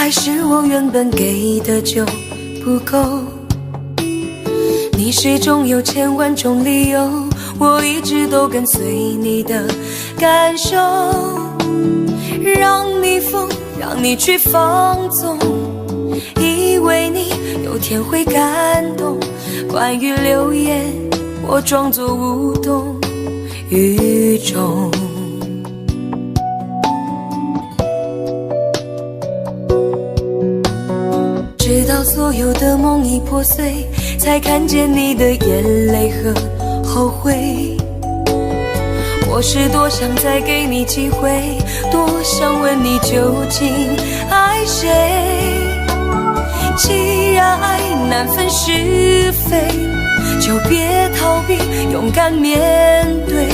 还是我原本给的就不够？你始终有千万种理由，我一直都跟随你的感受，让你疯，让你去放纵，以为你有天会感动。关于流言，我装作无动于衷。直到所有的梦已破碎，才看见你的眼泪和后悔。我是多想再给你机会，多想问你究竟爱谁。既然爱难分是非，就别逃避，勇敢面对。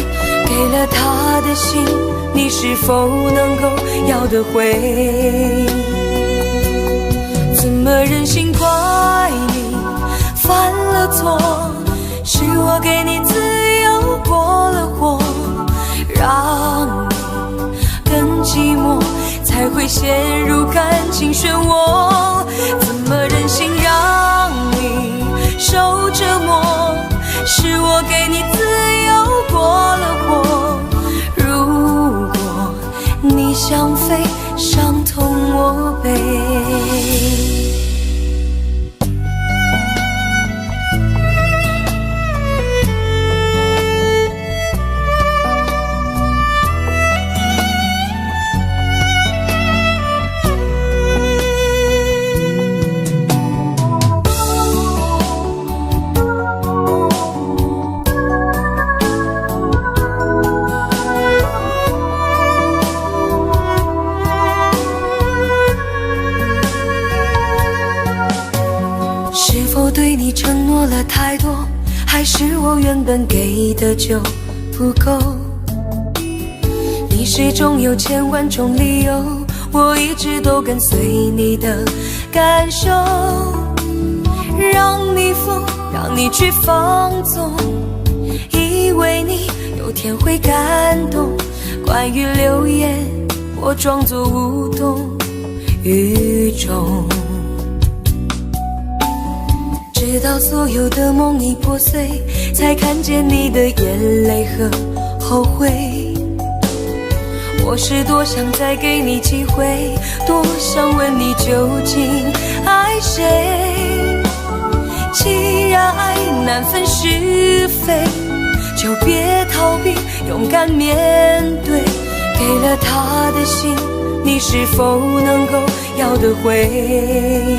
给了他的心，你是否能够要得回？怎么忍心怪你犯了错？是我给你自由过了火，让你更寂寞，才会陷入感情漩涡。怎么忍心让你受折磨？是我给你自由过了火。如果你想飞，伤痛我背。对你承诺了太多，还是我原本给的就不够？你始终有千万种理由，我一直都跟随你的感受，让你疯，让你去放纵，以为你有天会感动。关于流言，我装作无动于衷。直到所有的梦已破碎，才看见你的眼泪和后悔。我是多想再给你机会，多想问你究竟爱谁。既然爱难分是非，就别逃避，勇敢面对。给了他的心，你是否能够要得回？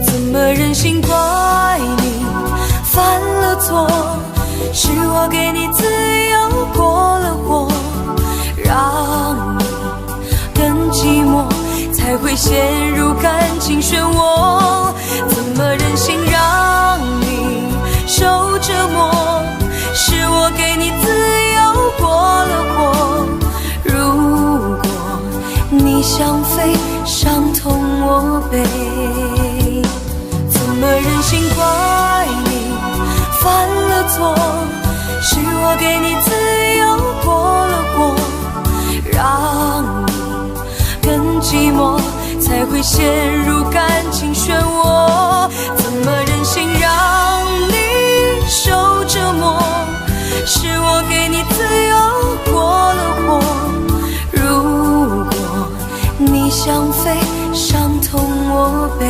怎么忍心怪你犯了错？是我给你自由过了火，让你更寂寞，才会陷入感情漩涡。怎么忍心让你受折磨？是我给你自由过了火。如果你想飞，伤痛我背。怎么忍心怪你犯了错？是我给你自由过了火，让你更寂寞，才会陷入感情漩涡。怎么忍心让你受折磨？是我给你自由过了火。如果你想飞，伤痛我背。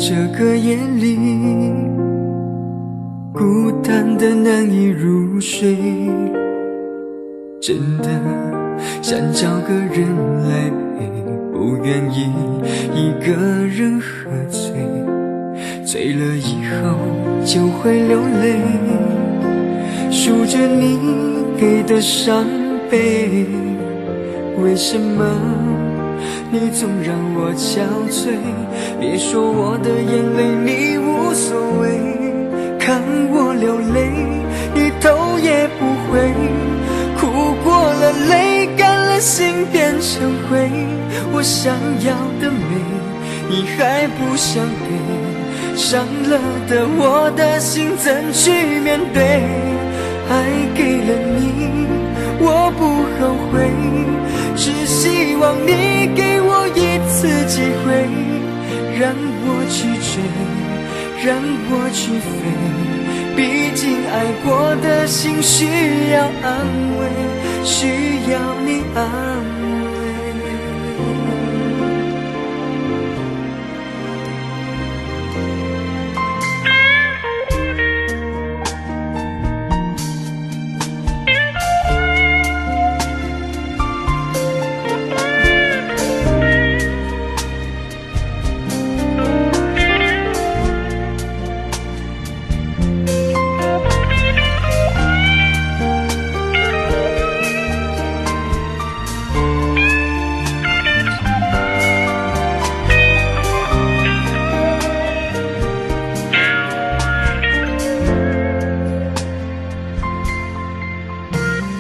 这个夜里，孤单的难以入睡，真的想找个人来陪，不愿意一个人喝醉，醉了以后就会流泪，数着你给的伤悲，为什么你总让我憔悴？别说我的眼泪你无所谓，看我流泪一头也不回，哭过了泪干了心变成灰，我想要的美你还不想给，伤了的我的心怎去面对？爱给了你我不后悔，只希望你给我一次机会，让我去追，让我去飞，毕竟爱过的心需要安慰，需要你安慰。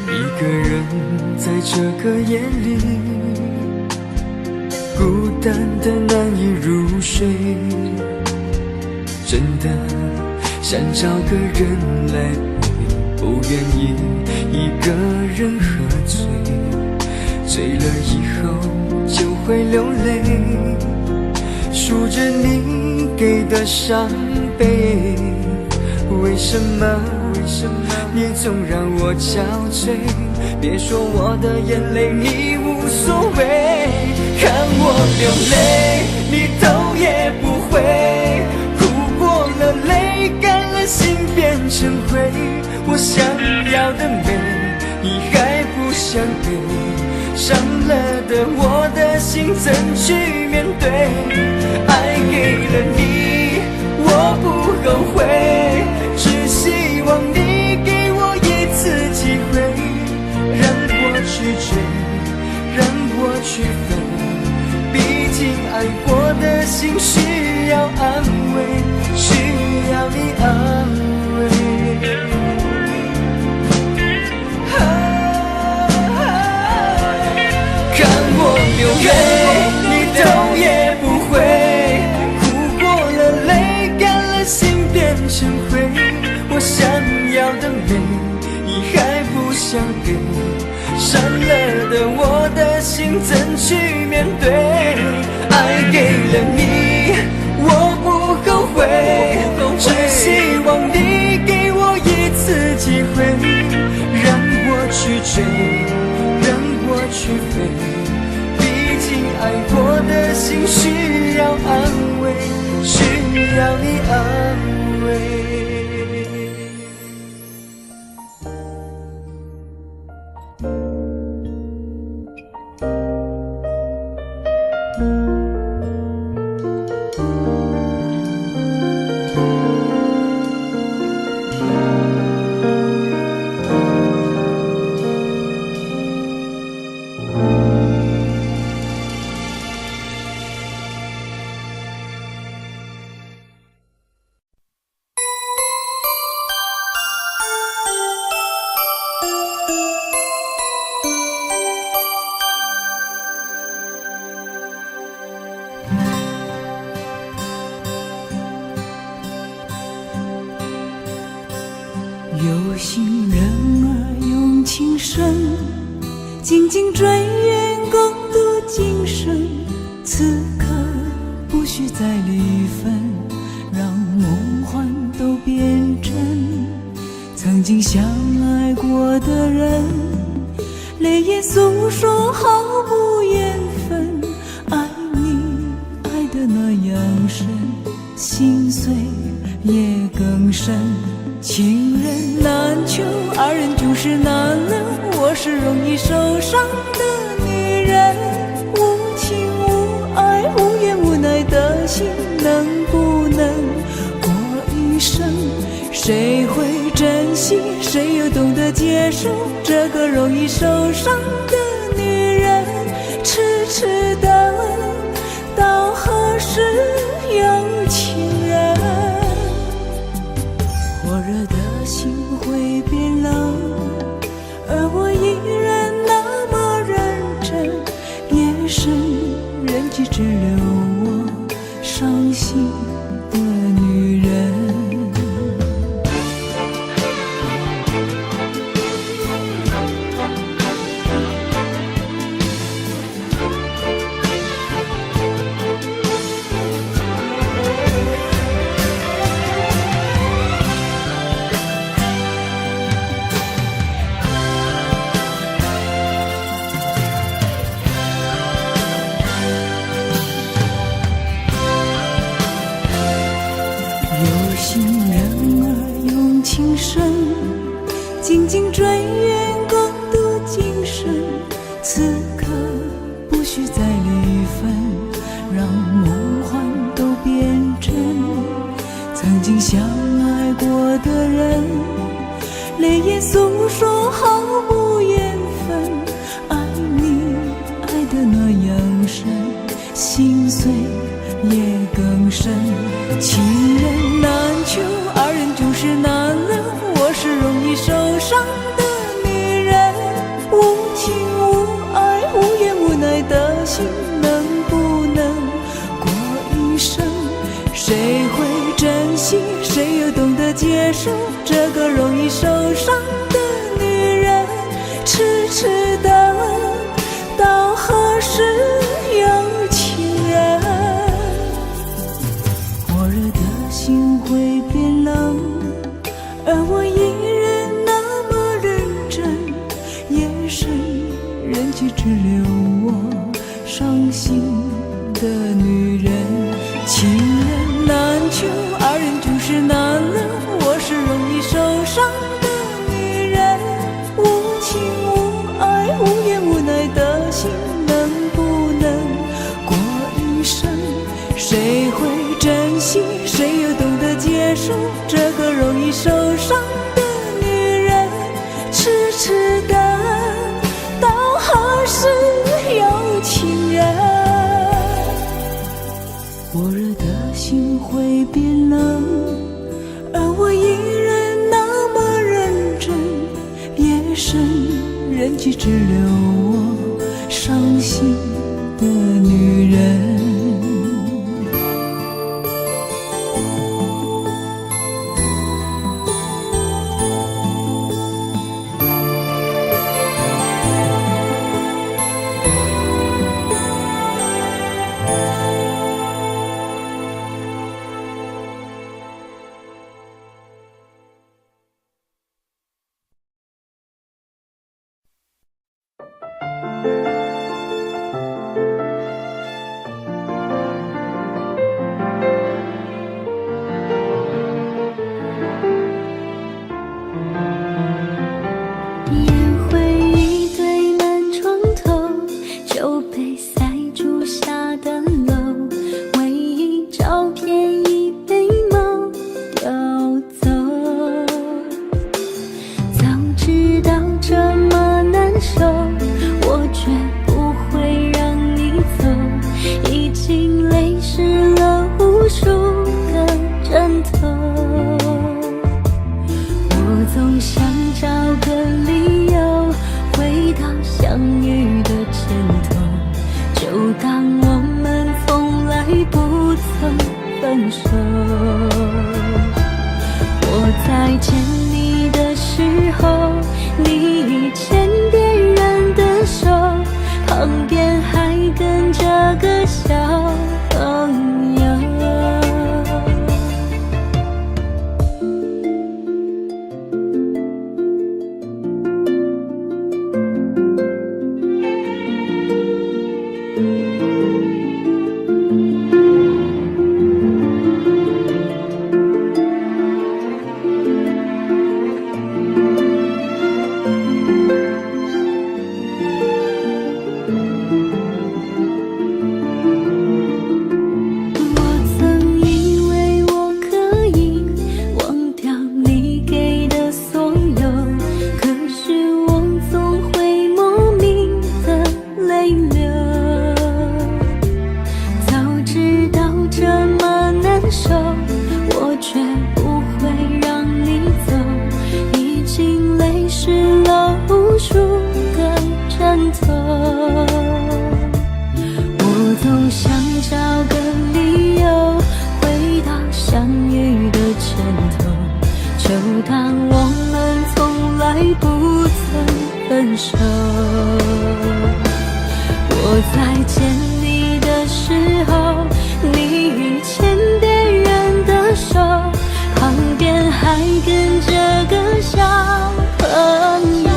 一个人在这个夜里，孤单的难以入睡，真的想找个人来陪，不愿意一个人喝醉，醉了以后就会流泪，数着你给的伤悲，为什么你总让我憔悴？别说我的眼泪你无所谓，看我流泪你头也不回，哭过了泪干了心变成灰，我想要的美你还不想给，伤了的我的心怎去面对？爱给了你我不后悔，只希望你给我一次机会，让我去追，让我去飞，毕竟爱过的心需要安慰，需要你安慰。看我流泪你头也不回，哭过了泪干了心变成灰，我想要的美你还不想给，伤了的我的心怎去面对？爱给了你我不后悔，只希望你给我一次机会，让我去追，让我去飞，毕竟爱过的心需要安慰，需要你安慰。有心人儿用情深，紧紧追愿共度今生。此刻不需再离分，让梦幻都变真。曾经相爱过的人，泪眼诉说毫无缘分。爱你爱得那样深，心碎也更深。情人难求，二人总是难留。我是容易受伤的女人，无情无爱无怨无奈的心，能不能过一生？谁会珍惜，谁又懂得接受这个容易受伤的女人？痴痴的，到何时有情人？火热的心会变冷，而我依然那么认真。夜深人迹只留我伤心的女人。有心人儿用情深，紧紧追远共度今生。此刻不需再离分，让梦幻都变真。曾经相爱过的人，泪眼诉说毫无缘分。爱你爱得那样深，心碎也更深。情人难求，二人总是难留。我是容易受伤的女人，无情无爱无怨无奈的心，能不能过一生？谁会珍惜，谁又懂得接受这个容易受伤的女人？痴痴的，到何时有情人？火热的心会变冷，而我依然那么认真。夜深人迹只留我伤心的女人。情人难求，二人总是难留。我是容易受伤的女人，无情无爱无怨无奈的心，能不能过一生？谁会珍惜，谁又懂得接受这个容易受伤的女人？痴痴的，到何时有情人？火热的心会变冷，而我依然那么认真。夜深人迹只留我伤心的女人。就当我们从来不曾分手。我在见你的时候，你已牵别人的手，旁边还跟着个小朋友。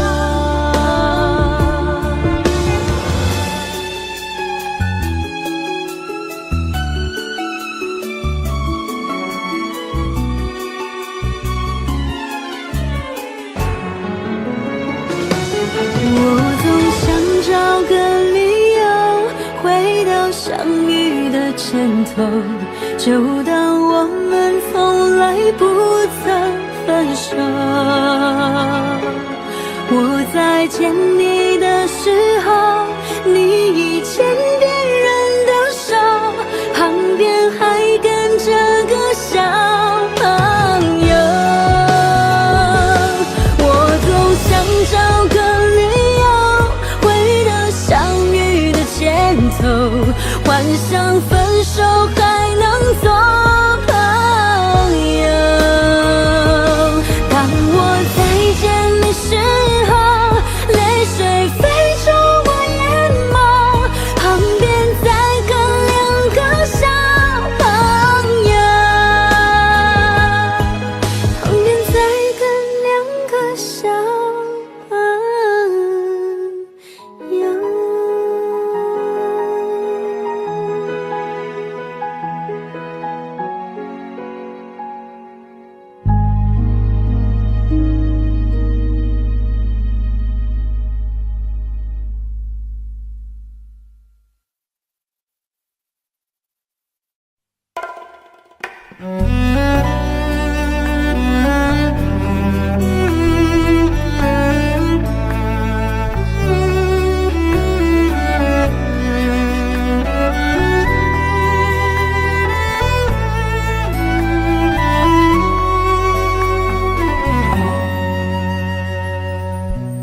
我总想找个理由回到相遇的前头，就当我们从来不曾分手。我在见你的时候，你已牵别人的手，旁边还跟着个小朋友。我总想找个理由回到相遇的前头，幻想分手还能做朋友。当我再见你时候，泪水飞出我眼眸，旁边再跟两个小朋友，旁边再跟两个小朋友。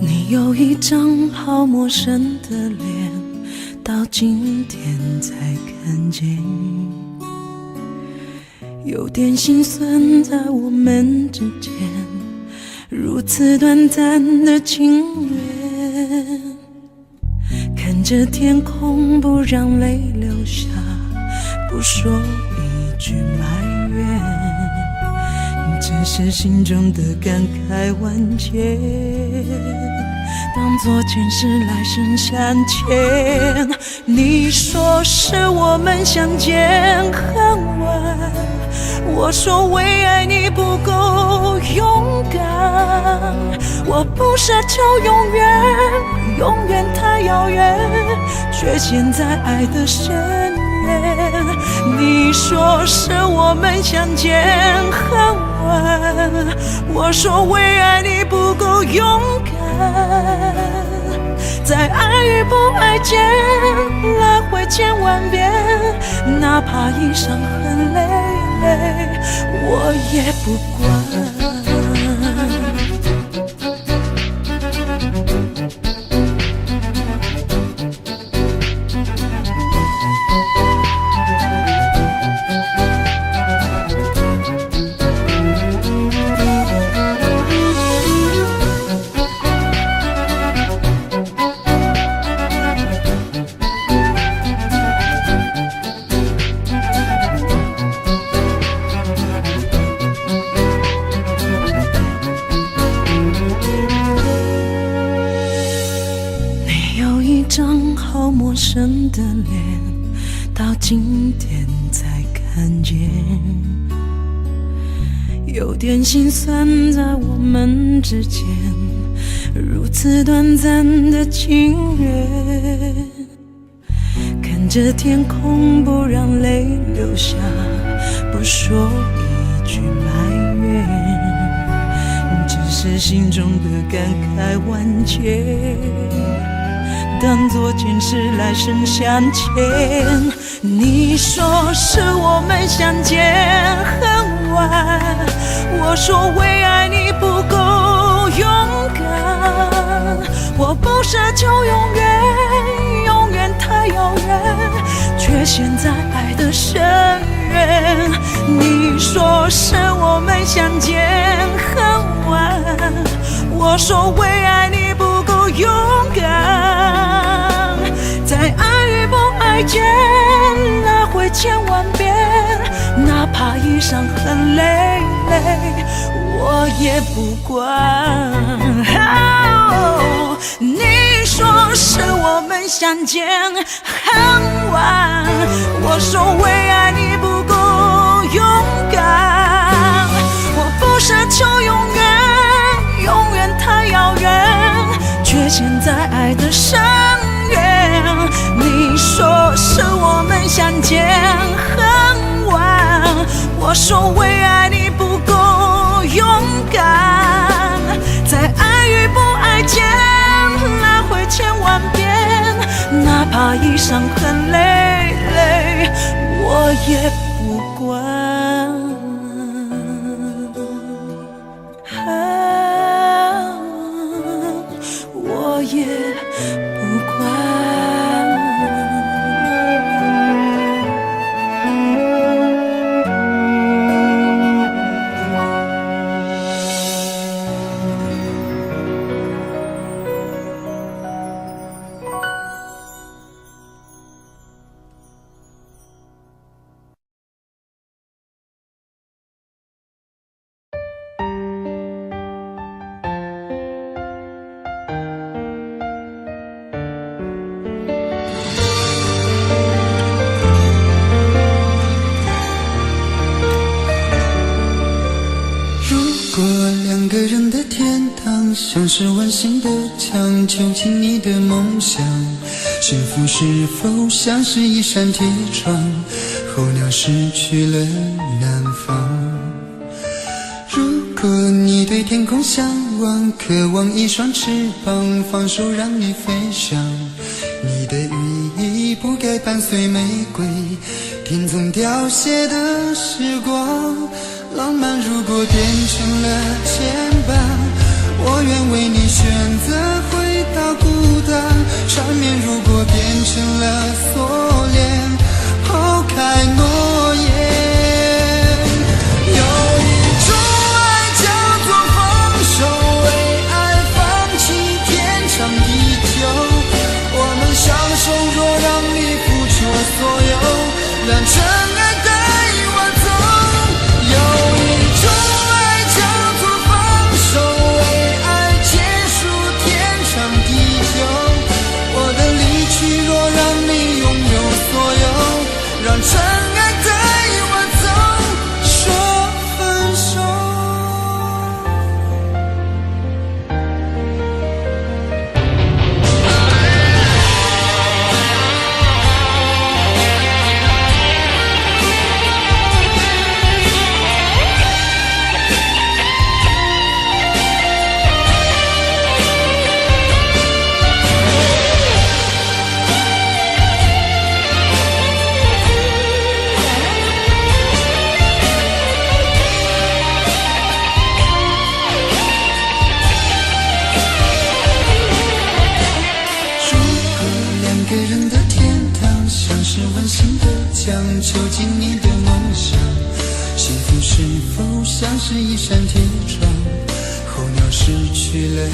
你有一张好陌生的脸，到今天才看见，有点心酸在我们之间，如此短暂的情缘。看着天空不让泪流下，不说一句埋怨，只是心中的感慨万千，当作前世来生相欠。你说是我们相见恨晚，我说为爱你不够勇敢。我不奢求永远，永远太遥远，却陷在爱的深渊。你说是我们相见恨晚，我说为爱你不够勇敢。在爱与不爱间来回千万遍，哪怕一伤痕累累，我也不管。陌生的脸，到今天才看见，有点心酸在我们之间，如此短暂的情缘。看着天空不让泪流下，不说一句埋怨，只是心中的感慨万千，当作前世来生相欠。你说是我们相见恨晚，我说为爱你不够勇敢。我不奢求永远，永远太遥远，却陷在爱的深渊。你说是我们相见恨我说为爱你不够勇敢，在爱与不爱间来回千万遍，哪怕一伤痕累累，我也不管。你说是我们相见很晚，我说为爱你不够勇敢，我不奢求永远，永远太遥远，却陷在爱的深渊。你说是我们相见很晚，我说为爱你不够勇敢，在爱与不爱间来回千万遍，哪怕一伤痕累累，我也不管。我也不管。像是温馨的墙，囚禁你的梦想。幸福是否像是一扇铁窗，候鸟失去了南方。如果你对天空向往，渴望一双翅膀，放手让你飞翔。你的羽翼不该伴随玫瑰，听从凋谢的时光。浪漫如果变成了牵绊，我愿为你选择回到孤单，缠绵如果变成了锁链，抛开诺言。有一种爱叫做放手，为爱放弃天长地久。我们相守，若让你付出所有，让真爱带我走。有一种爱叫做放手，若让你拥有所有，让真爱带我走，说分手。囚禁你的梦想，幸福是否像是一扇铁窗，候鸟失去了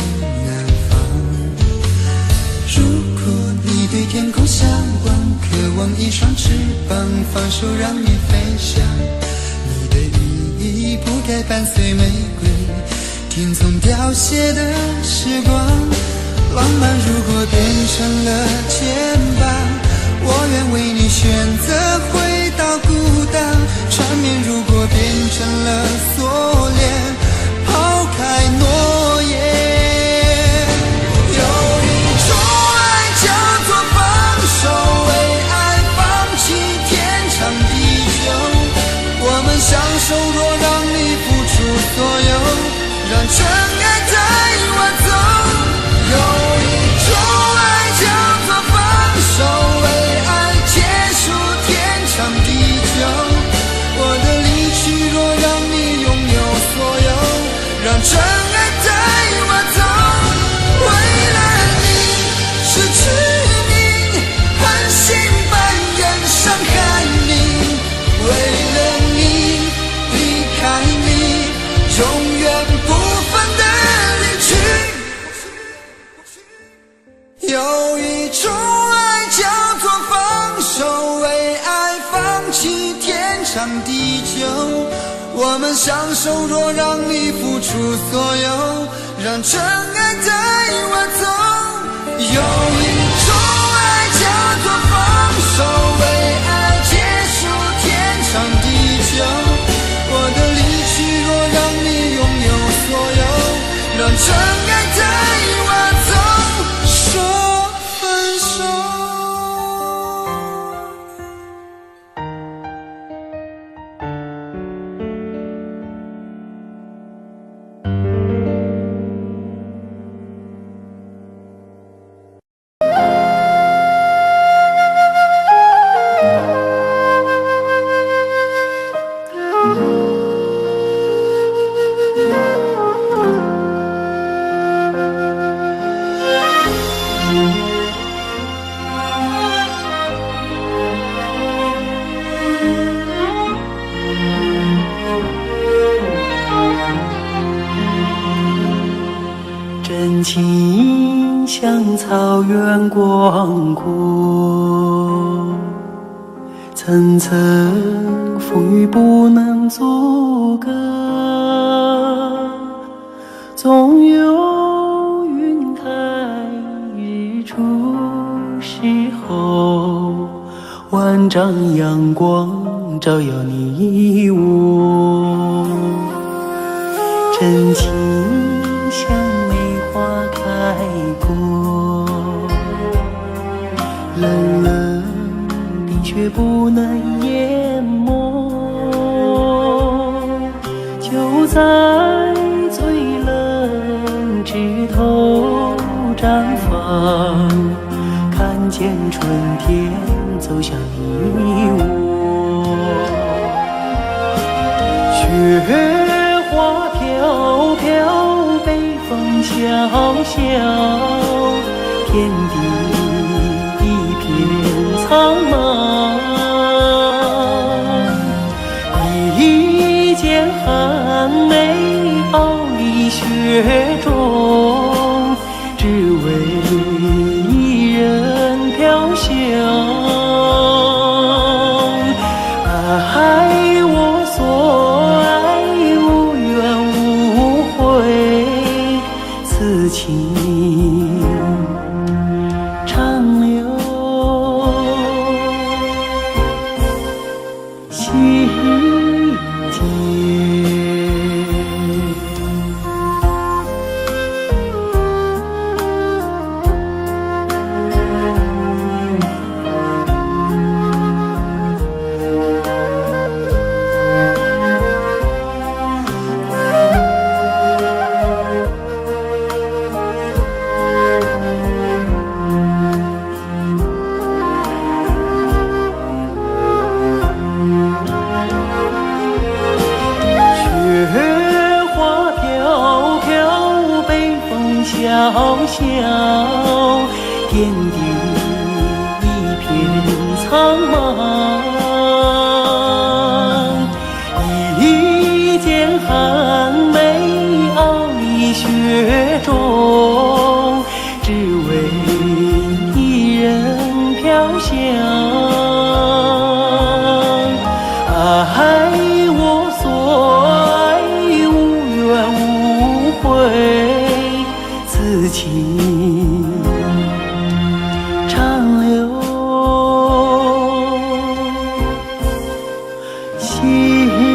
南方。如果你对天空向往，渴望一双翅膀，放手让你飞翔。你的羽翼不该伴随玫瑰，听从凋谢的时光。浪漫如果变成了牵绊，我愿为你选择回到孤单，缠绵如果变成了锁链，抛开诺言。有一种爱叫做放手，为爱放弃天长地久。我们相守，若让你付出所有，让真爱带我走。有一种爱叫做放手，为结束天长地久。我的离去若让你拥有所有，让真爱带我走。为了你失去你，狠心扮演伤害你。为了你离开你，永远不分的离去。有一种爱叫做放手，为爱放弃天长地久。我们相守，若让你付出所有，让真爱带我走。有一种爱叫做放手，为爱结束天长地久。我的离去，若让你拥有所有，让真爱带我走。说分手。真情像草原广阔，层层风雨不能阻隔，总有云开日出时候，万丈阳光照耀你我。真情像梅花开过，冷冷冰雪不能淹没，就在最冷枝头绽放，看见春天走向你我。雪花飘飘，北风萧萧，天地一片苍茫。一剪寒梅傲立雪中，只为一人飘香。爱我所爱，无怨无悔，此情长留心间。萧萧，天地一片苍茫。一剪寒梅傲立雪中，只为一人飘香。爱我所爱，无怨无悔，此情长留心间。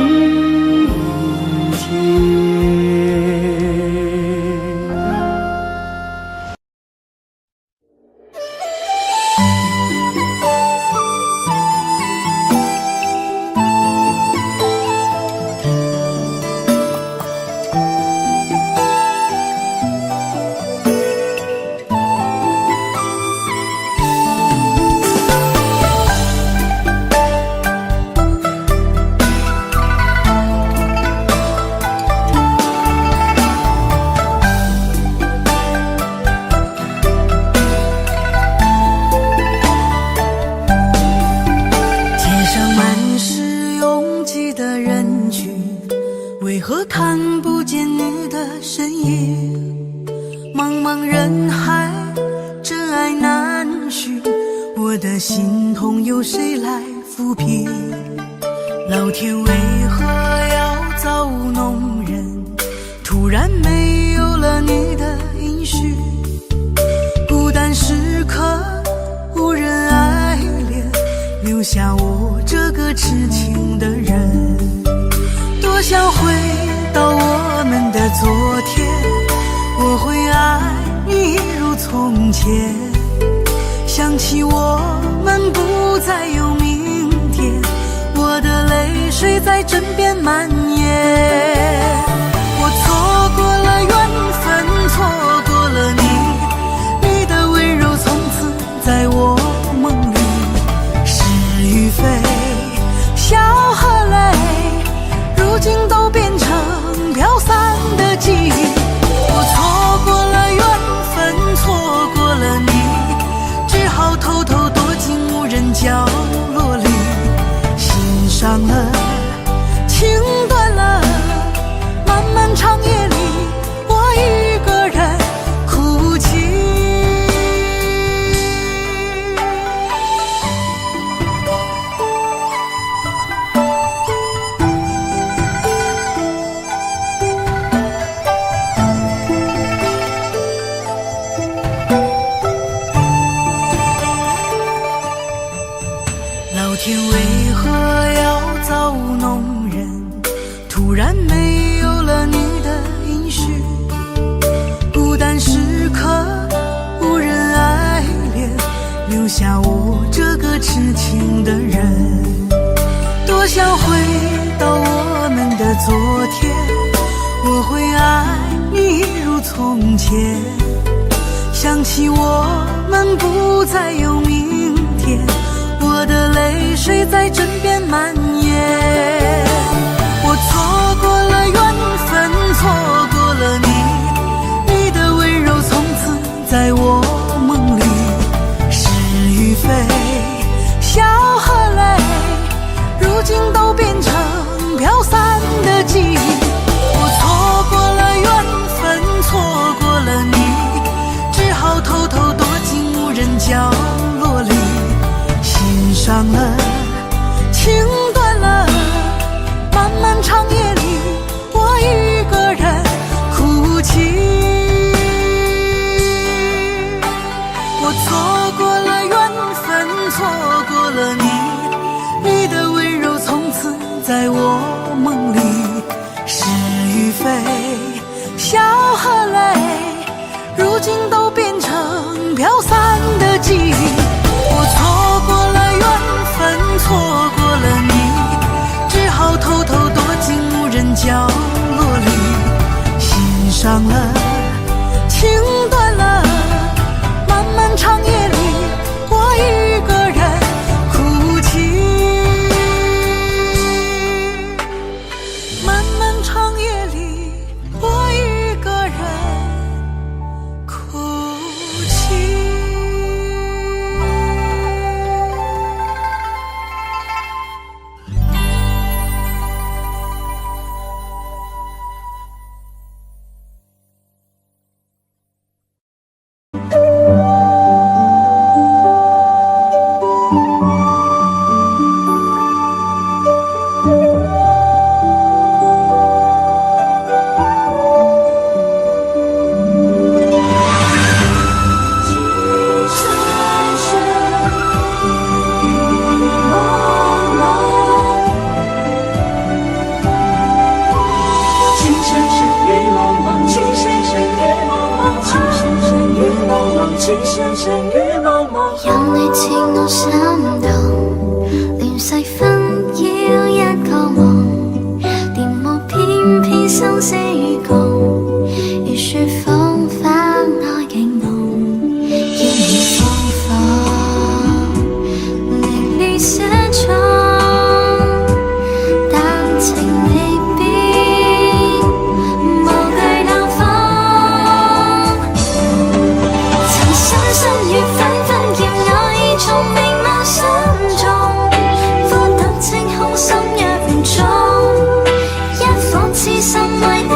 为何看不见你的身影？茫茫人海，这爱难寻，我的心痛有谁来抚平？老天为何要造物弄人？突然没有了你的音讯，孤单时刻无人爱怜，留下我这个痴情的人。多想回到我们的昨天，我会爱你如从前。想起我们不再有明天，我的泪水在枕边蔓延。我错过了缘分，错过了你，你的温柔从此在我梦里。是与非，笑和泪，如今都变成飘散的记忆。我错过了缘分，错过了你，只好偷偷躲进无人角落里。心伤了，情断了，漫漫长夜里，我一个人哭泣。老天为何要造物弄人？突然没有了你的音讯，孤单时刻无人爱怜，留下我这个痴情的人。多想回到我们的昨天，我会爱你如从前。想起我们不再有明天，我的泪水在枕边蔓延。我错过了缘分，错过了你，你的温柔从此在我梦里。是与非，笑和泪，如今都变成飘散的记忆。我错过了缘分，错过了你，只好偷偷躲进无人角落里。心伤了，情断了，漫漫长夜里，我一个人哭泣。我错过了缘分，错过了你，你的温柔从此在我梦里。是与非，笑和泪，如今都变成飘散的记忆。我错过了缘分，错过了你，只好偷偷躲进无人角落里。心伤了，情断了，漫漫长夜里，我一个人哭泣。漫漫长夜里，我一个人哭泣。有你似我心動，亂世紛擾一個夢，電幕偏偏生死共，如雪風花愛景濃，要你放放，令你寫錯，但情未變，無懼冷風，曾深深與紛紛叫我已從明眸心中，孤獨清空心若唔中，一顆痴心愛的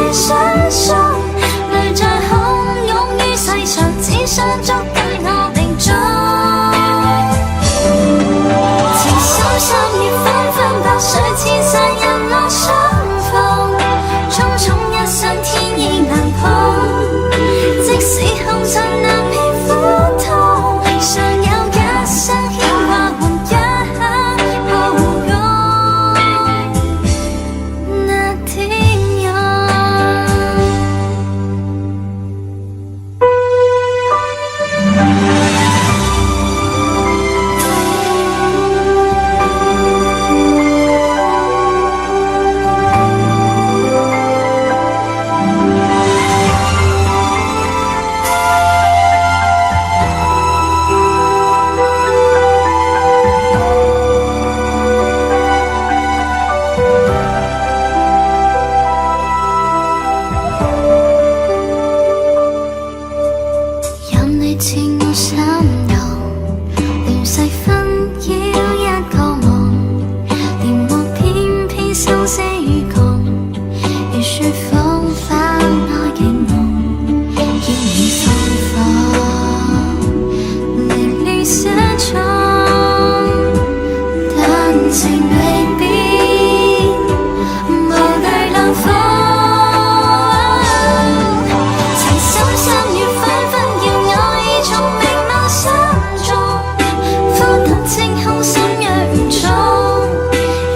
说谎化那凝梦，要你放放，淋漓寫重，但情未變，無懼冷風。情深深雨紛紛，要我已從明眸心中，枯淡清空心若重，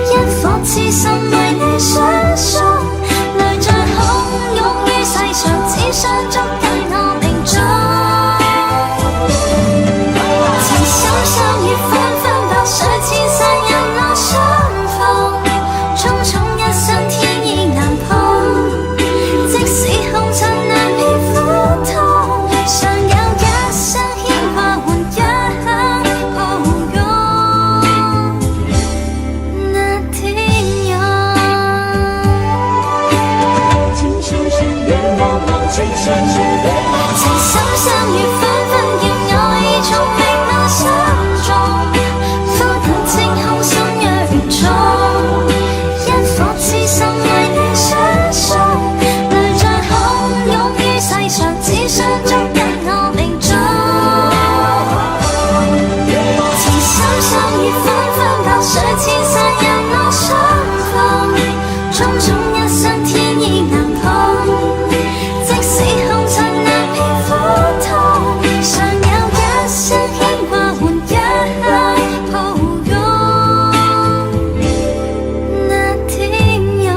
一顆痴心為你相送。相觸緊我命中，情深深雨紛紛，白水千山引我相逢，匆匆一生天意難碰，即使紅塵難免苦痛，尚有一生牽掛換一刻抱擁，那天陽。情深深雨濛濛，情深深雨紛紛，要我已從明眸心中，枯淡清空心若重，一顆痴心為你相送，淚像洶湧於世上，只想捉緊我命中。情深深雨紛紛，白水千山引我相逢，匆匆一生天意難碰，即使紅塵難免苦痛，尚有一些牽掛換一刻抱擁，那天陽。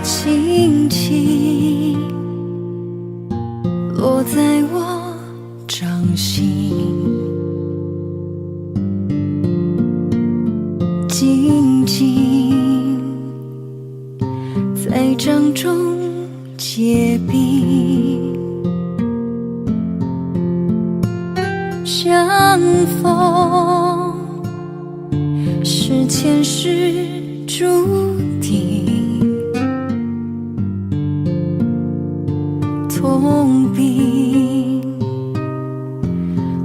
轻轻落在我掌心，静静在掌中结冰，相逢是前世注定，痛并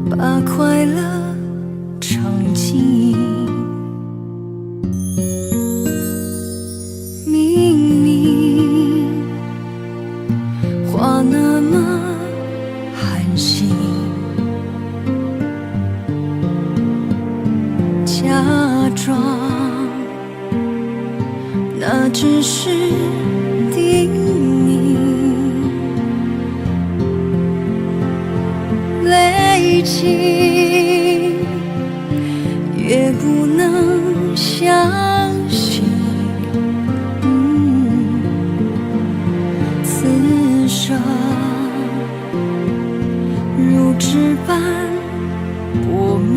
把快乐尝尽。明明话那么寒心，假装那只是叮咛，累积越不能相信，此生如纸般薄命。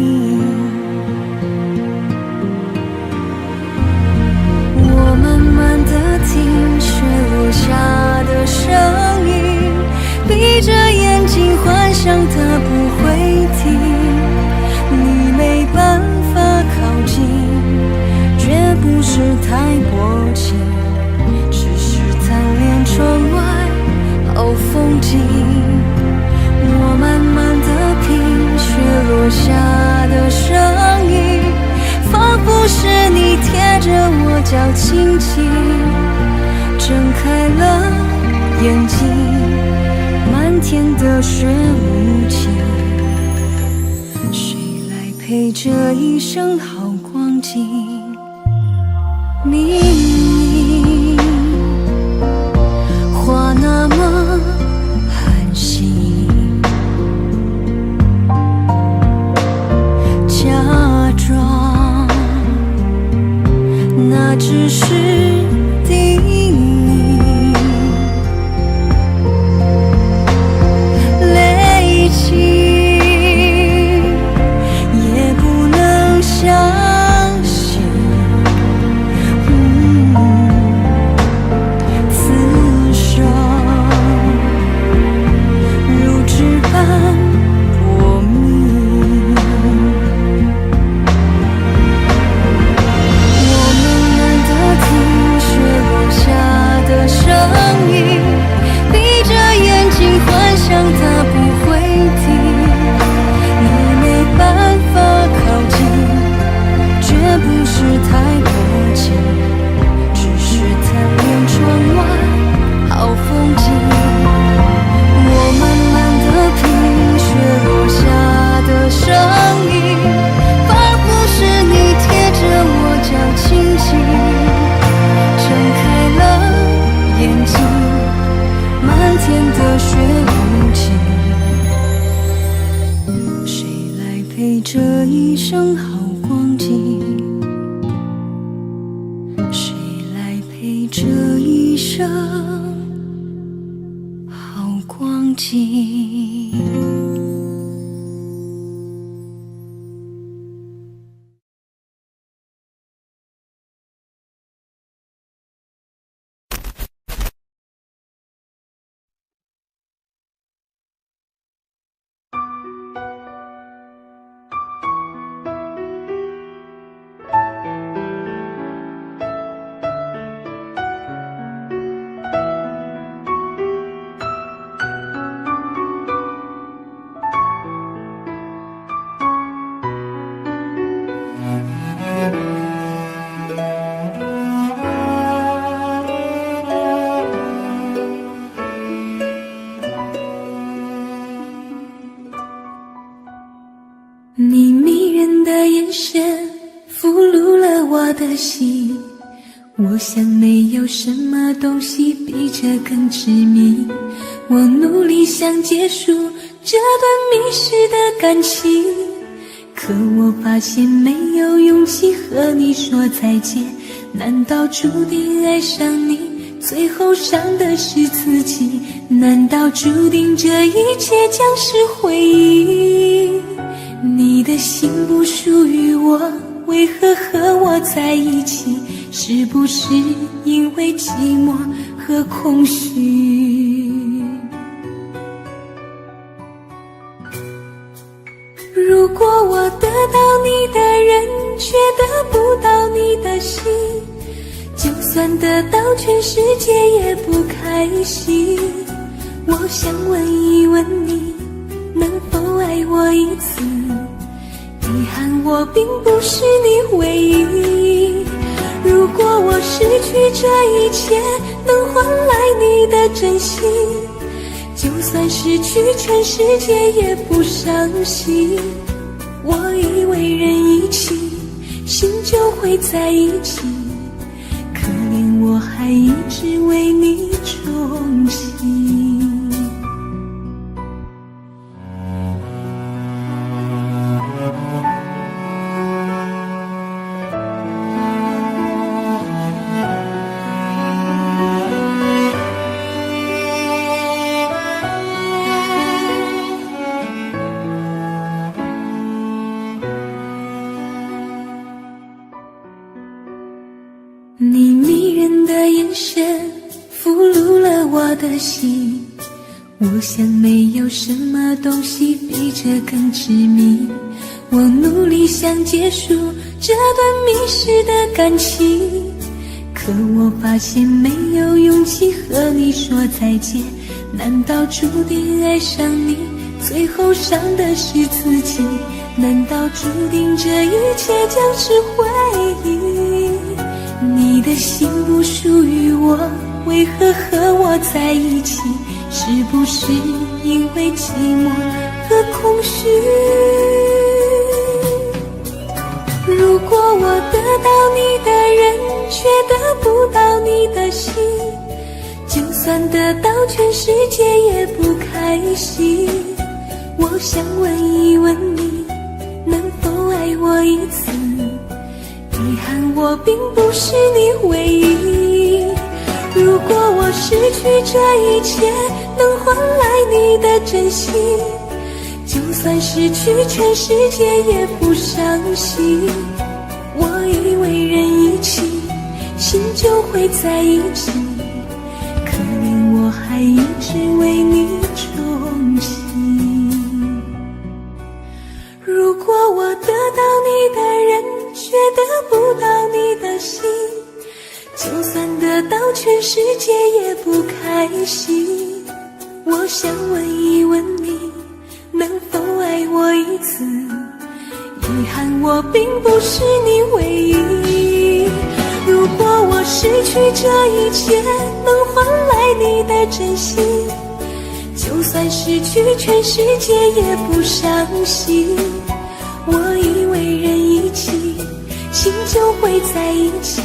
我慢慢地听雪落下的声音，闭着眼睛幻想它不会停，你没办法靠近，绝不是太薄情，只是贪恋窗外好风景。我慢慢地品雪落下的声音，仿佛是你贴着我脚轻轻睁开了眼睛，漫天的雪无情，谁来陪这一生好光景？明明话那么寒心，假装那只是叮咛，它不会停，你没办法靠近，绝不是太迫切，只是贪恋窗外好风景。我慢慢地品雪落下的声音，而不是你贴着我脚轻轻睁开了眼睛，漫天的雪无情，谁来陪这一生好光景？谁来陪这一生好光景？你迷人的眼神俘虏了我的心，我想没有什么东西比这更致命。我努力想结束这段迷失的感情，可我发现没有勇气和你说再见。难道注定爱上你，最后伤的是自己？难道注定这一切将是回忆？你的心不属于我，为何和我在一起？是不是因为寂寞和空虚？如果我得到你的人，却得不到你的心，就算得到全世界也不开心。我想问一问你，能否爱我一次？遗憾我并不是你唯一。如果我失去这一切，能换来你的真心，就算失去全世界也不伤心。我以为人一起，心就会在一起，可怜我还一直为你钟情。你迷人的眼神俘虏了我的心，我想没有什么东西比这更致命。我努力想结束这段迷失的感情，可我发现没有勇气和你说再见。难道注定爱上你，最后伤的是自己？难道注定这一切将是回忆？你的心不属于我，为何和我在一起？是不是因为寂寞和空虚？如果我得到你的人，却得不到你的心，就算得到全世界也不开心。我想问一问你，能否爱我一次？遗憾我并不是你唯一。如果我失去这一切，能换来你的真心，就算失去全世界也不伤心。我以为人一起，心就会在一起，可怜我还一直为你钟情。如果我得到你的人，却得不到你的心，就算得到全世界也不开心。我想问一问你，能否爱我一次？遗憾我并不是你唯一。如果我失去这一切能换来你的真心，就算失去全世界也不伤心。我以为人一起，心就会在一起，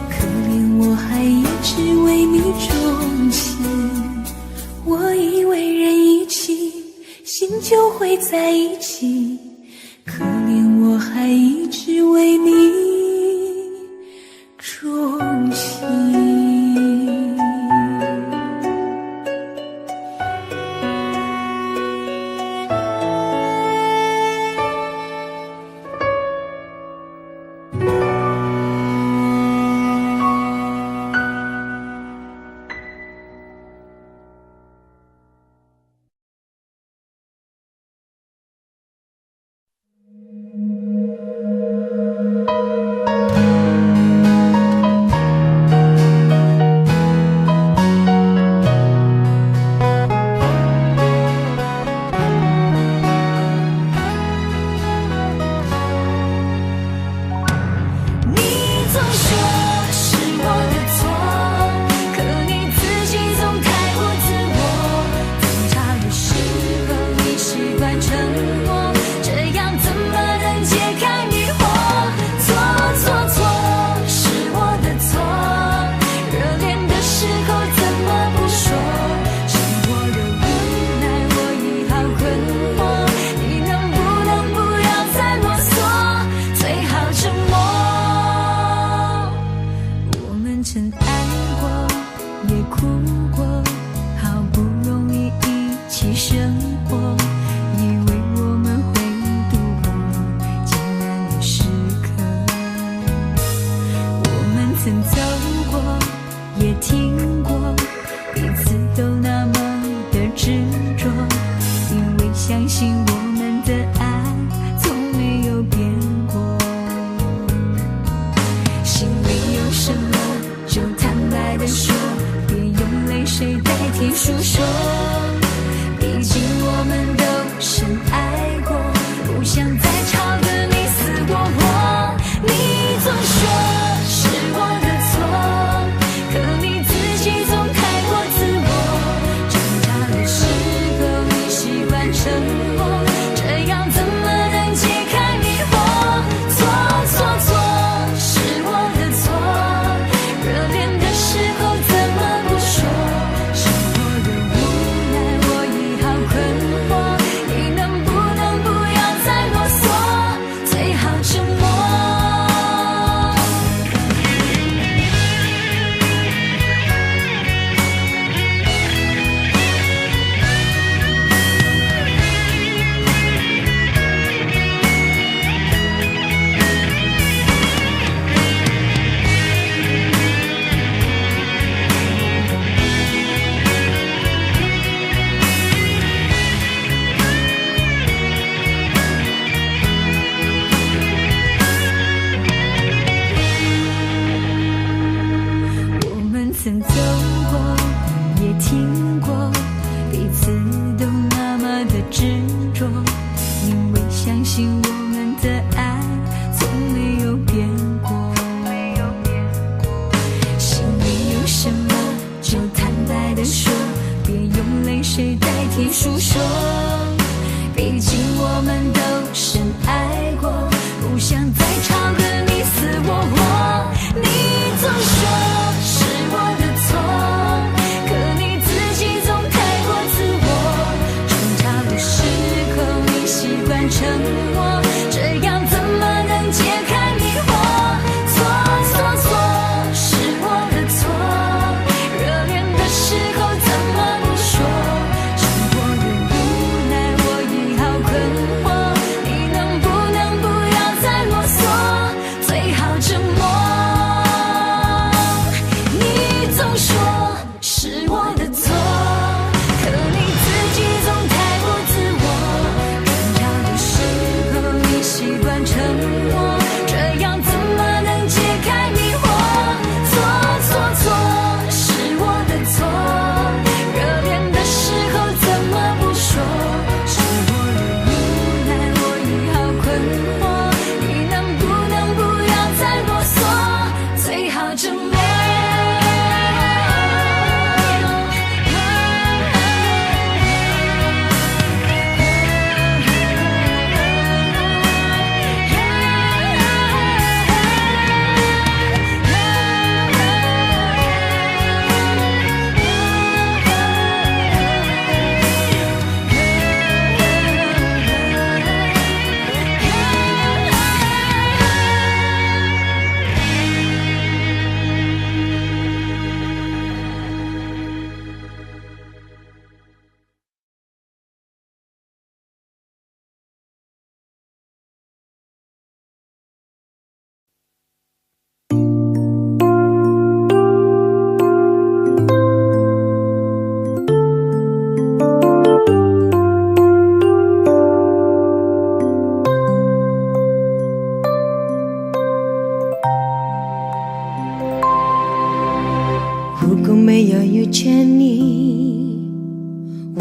可怜我还一直为你钟情。我以为人一起，心就会在一起，可怜我还一直为你钟情。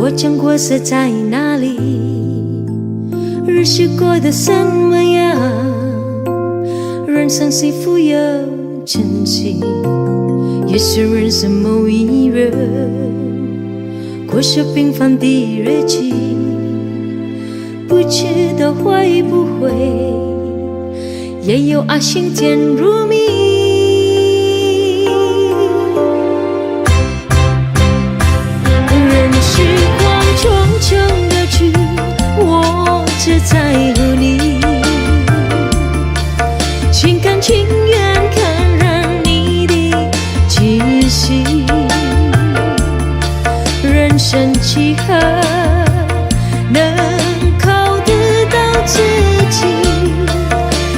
过程过色在哪里？日子过得怎么样？人生是富有珍惜，也是人生某一日过着平凡的日子，不知道会不会也有爱情甜如蜜。任时光匆匆流去，我只在乎你，心甘情愿感染你的气息。人生几何能靠得到自己，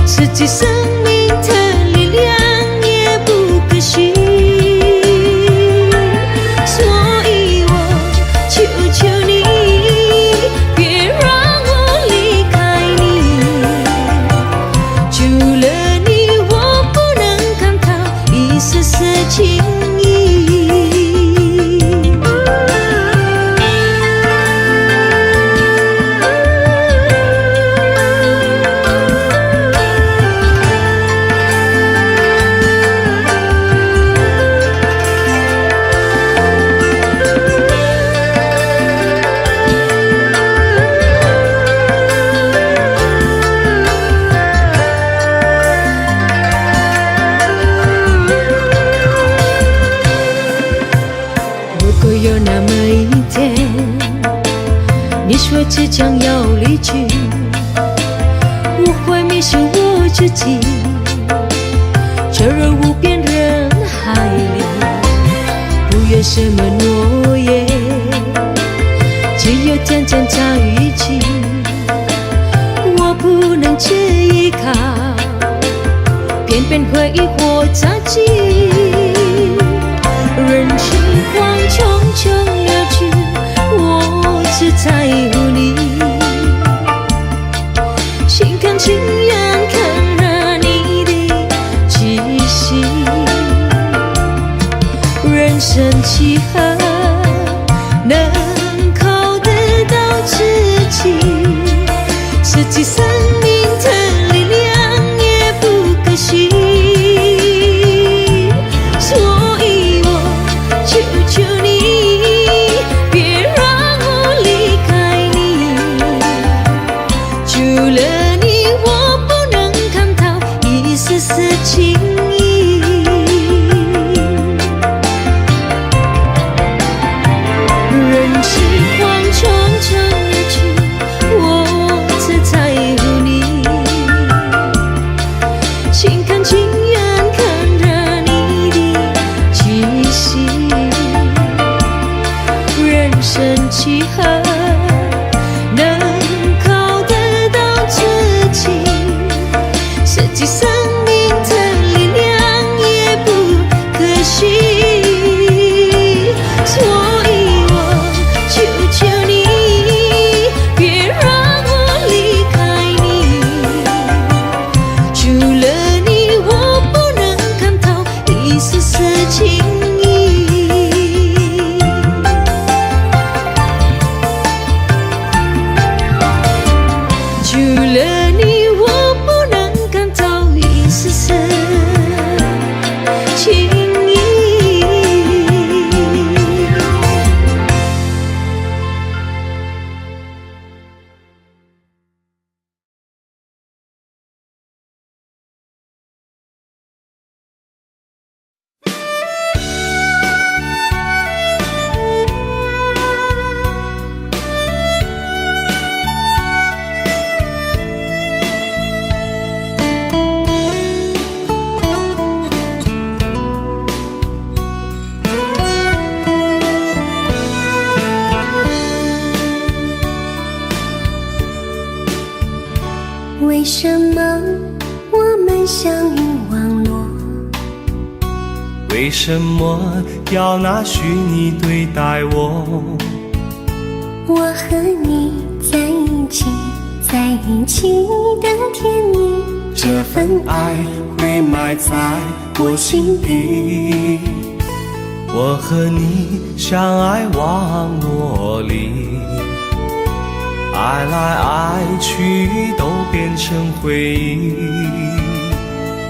自己生命的力量也不可惜。所以我求求你，别让我离开你，除了你我不能感到一丝丝情意。有那么一天，你说即将要离去，我会迷失我自己，坠入无边人海里，不愿什么诺言，只有天天在一起。我不能只依靠，偏偏回忆或着急。任时光匆匆流去，我只在乎你，心甘情愿感染你的气息。人生几何能靠得到自己，自己生命的力量也不可惜。求你，别让我离开你，除了你我不能感到一丝丝情意。任时光匆匆流去，我只在乎你，心甘情愿感染你的气息。人生几何能靠得到自己，自己生命的力量也不可惜。所以我求求你，别让我离开你，除了你我不能感到一丝丝情意。除了你，我不能感到一丝丝情意。为什么我们相遇网络？为什么要拿虚拟对待我？我和你在一起，在一起的甜蜜，这份爱会埋在我心底。我和你相爱网络落里，爱来爱去都变成回忆。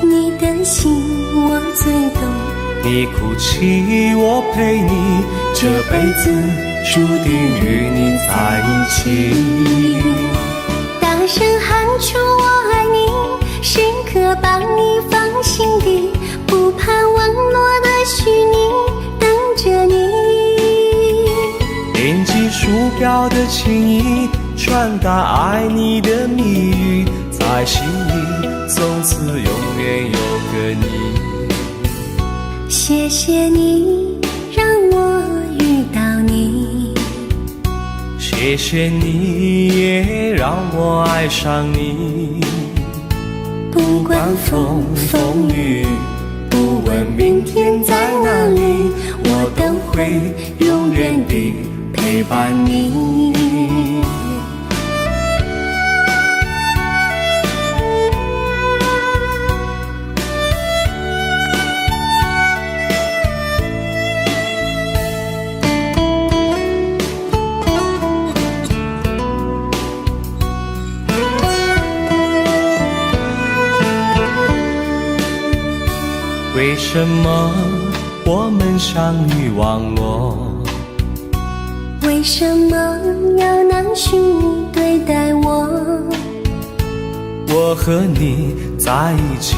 你的心我最懂，你哭泣我陪你，这辈子注定与你在一起。大声喊出我爱你，时刻把你放心底，不怕网络的虚拟，等着你。点击鼠标的情意，传达爱你的密语，在心里从此永远有个你。谢谢你让我遇到你，谢谢你也让我爱上你。不管风风雨，不问明天在哪里，我都会永远地陪伴你。为什么我们相遇网络？为什么要拿虚拟对待我？我和你在一起，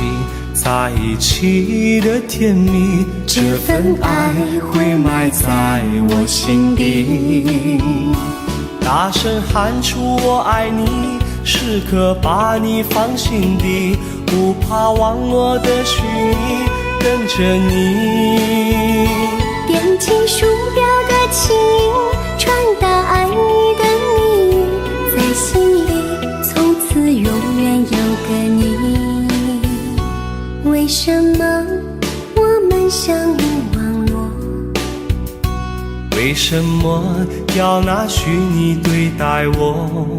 在一起的甜蜜，这份爱会埋在我心底。大声喊出我爱你，时刻把你放心底，不怕网络的虚拟，等着你。点击鼠标的情音，传达爱你的谜语，在心里从此永远有个你。为什么我们相遇网络？为什么要拿虚拟对待我？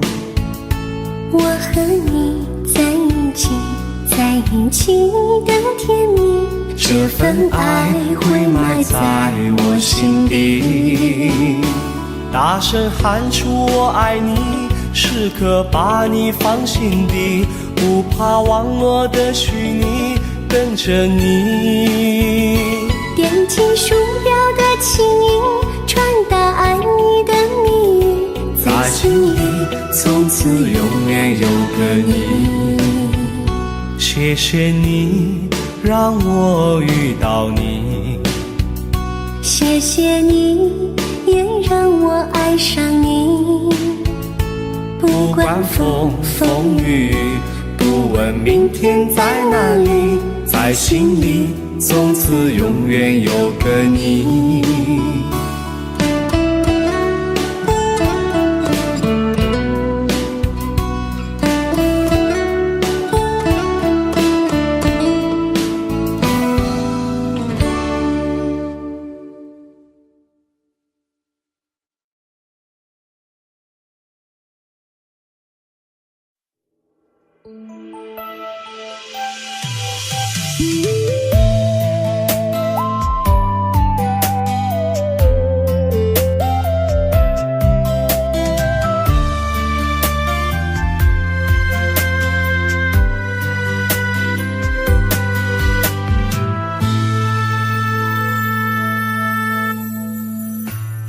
我和你在一起，在一起的甜蜜，这份爱会埋在我心底。大声喊出我爱你，时刻把你放心底，不怕网络的虚拟，等着你。点击鼠标的情音，传达爱你的谜语，在心里从此永远有个你。谢谢你让我遇到你，谢谢你也让我爱上你。不管风风雨，不问明天在哪里，在心里从此永远有个你。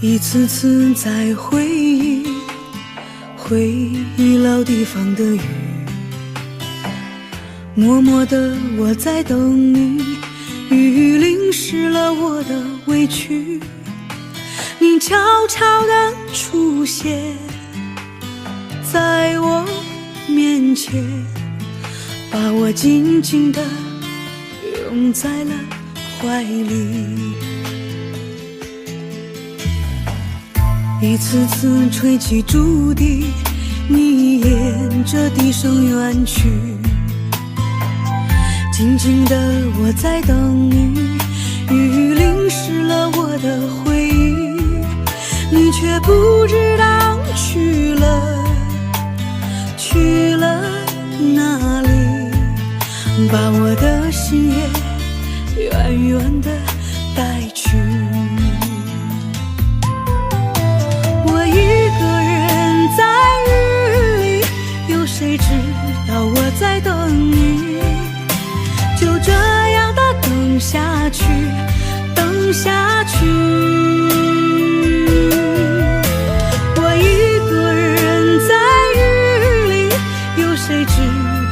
一次次在回忆老地方的雨，默默的我在等你，雨淋湿了我的委屈，你悄悄地出现在我面前，把我紧紧地拥在了怀里。一次次吹起竹笛，你沿着笛声远去，静静的我在等你，雨淋湿了我的回忆，你却不知道去了哪里，把我的心也远远地带去。我一你，就这样的等下去，等下去。我一个人在雨里，有谁知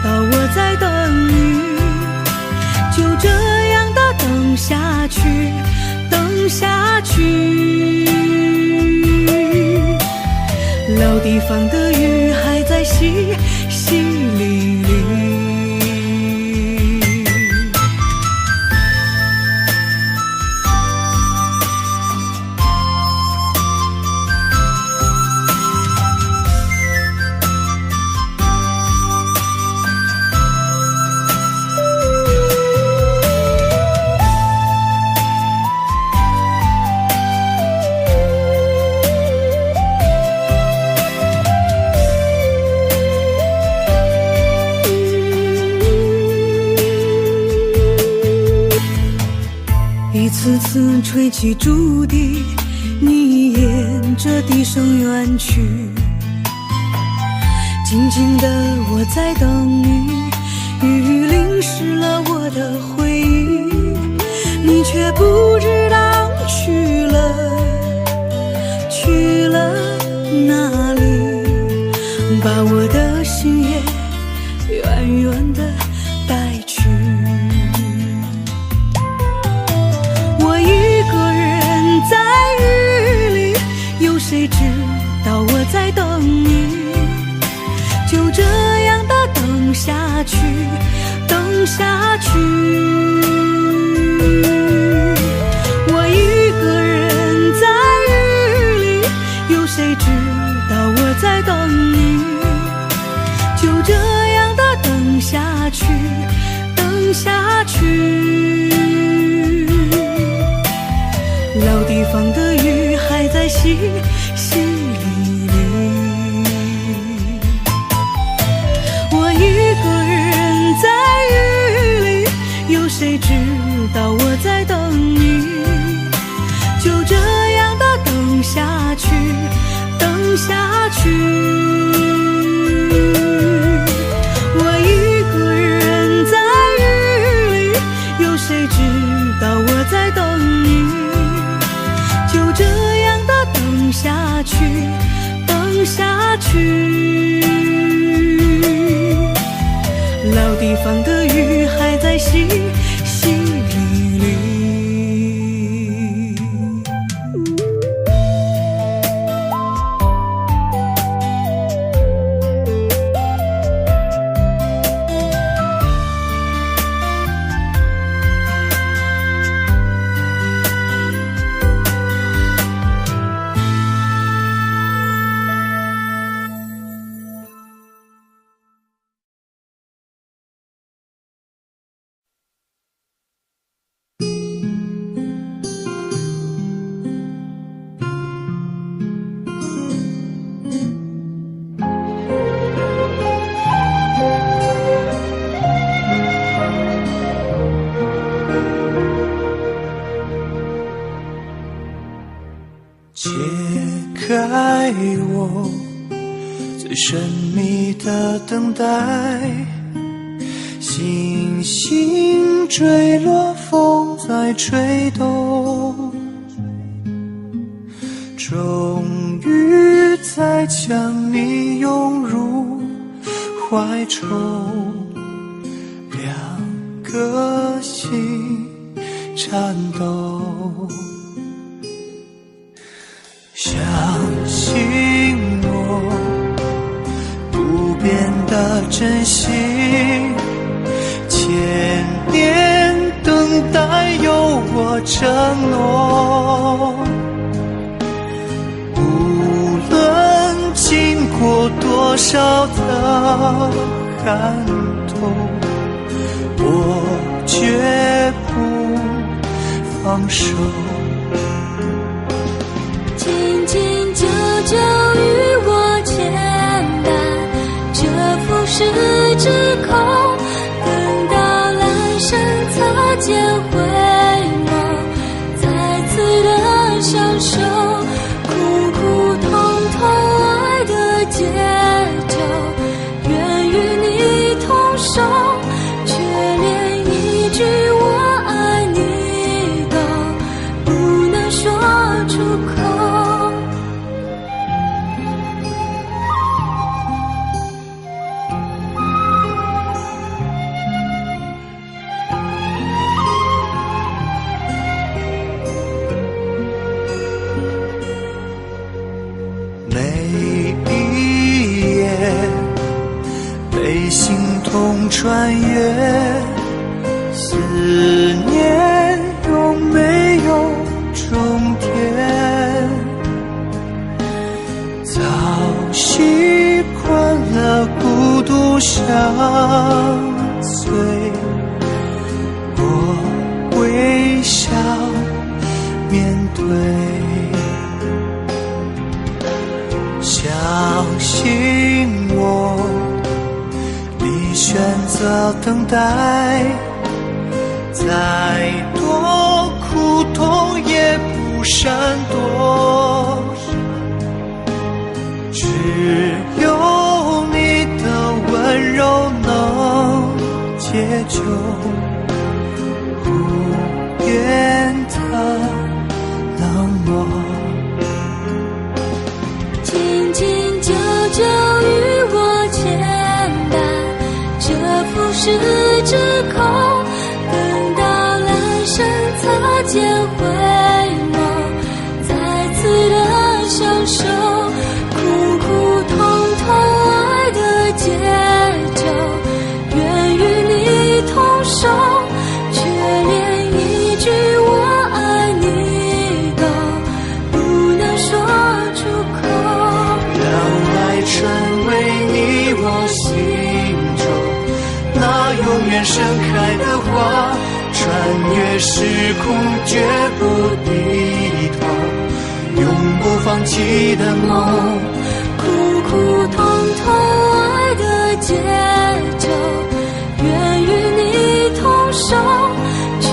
道我在等你？就这样的等下去，等下去。老地方的雨还在淅淅沥沥。一次次吹起竹笛，你沿着笛声远去。静静的我在等你，雨淋湿了我的回忆，你却不知道去了哪里，把我的心也远远的带去。我一个人在雨里，有谁知道我在等你？就这样的等下去，等下去。我一个人在雨里，有谁知道我在等你？就这样的等下去，等下去。老地方的雨还在淅淅沥沥。我一个人在雨里，有谁知道我在等你？就这样的等下去，等下去。我一个人在雨里，有谁知道我在等你？就这样的等下去，等下去。老地方的雨还在淅淅沥沥。解开我最神秘的等待，星星坠落，风在吹动，终于在将你拥入怀中，两颗心颤抖。相信我不变的真心，千年等待有我承诺。无论经过多少的寒冬，我绝不放手。紧紧久久与我牵绊，这浮世之空，等到来生擦肩回眸，再次的相守，苦苦痛痛爱的节奏，愿与你同守。每一夜被心痛穿越，思念有没有终点？早习惯了孤独相随，我微笑面对，相信我，你选择等待，再多苦痛也不闪躲，只有你的温柔能解救不愿的冷漠。紧紧久久与我牵绊，这浮世之空，等到来生擦肩回眸，再次的相守，苦苦痛痛爱的节奏，愿与你同守，却连一句我爱你都不能说出口。让爱成为你我心中那永远盛开的花，穿越时空绝不低头，永不放弃的梦。苦苦痛痛爱的节奏，愿与你同守，却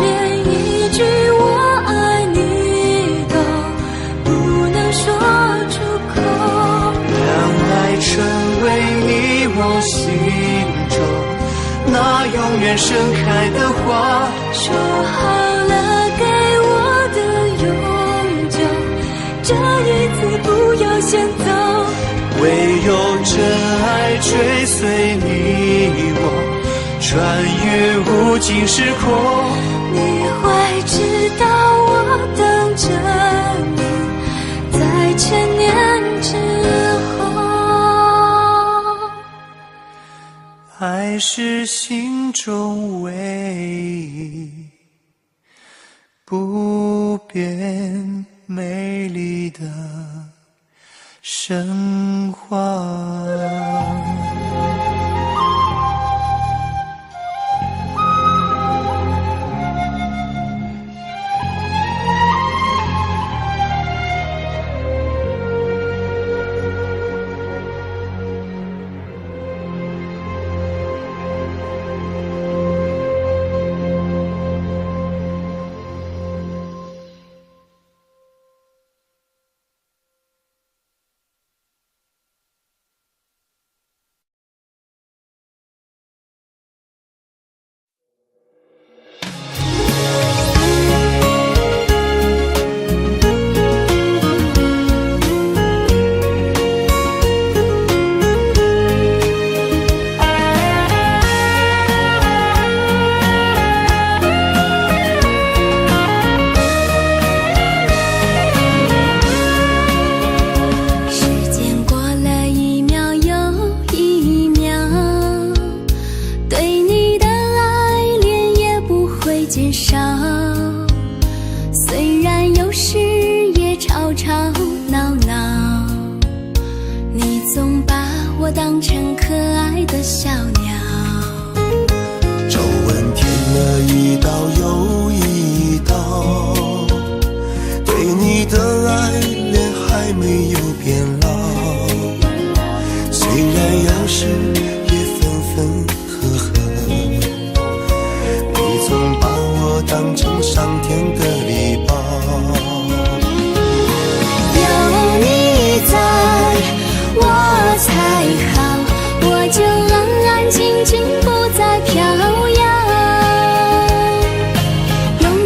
连一句我爱你都不能说出口。让爱成为你我心中那永远盛开的花，说好了给我的永久，这一次不要先走。唯有真爱追随你我，穿越无尽时空。你会知道我等着你，在千年之后。爱是心中唯一不变美丽的神话。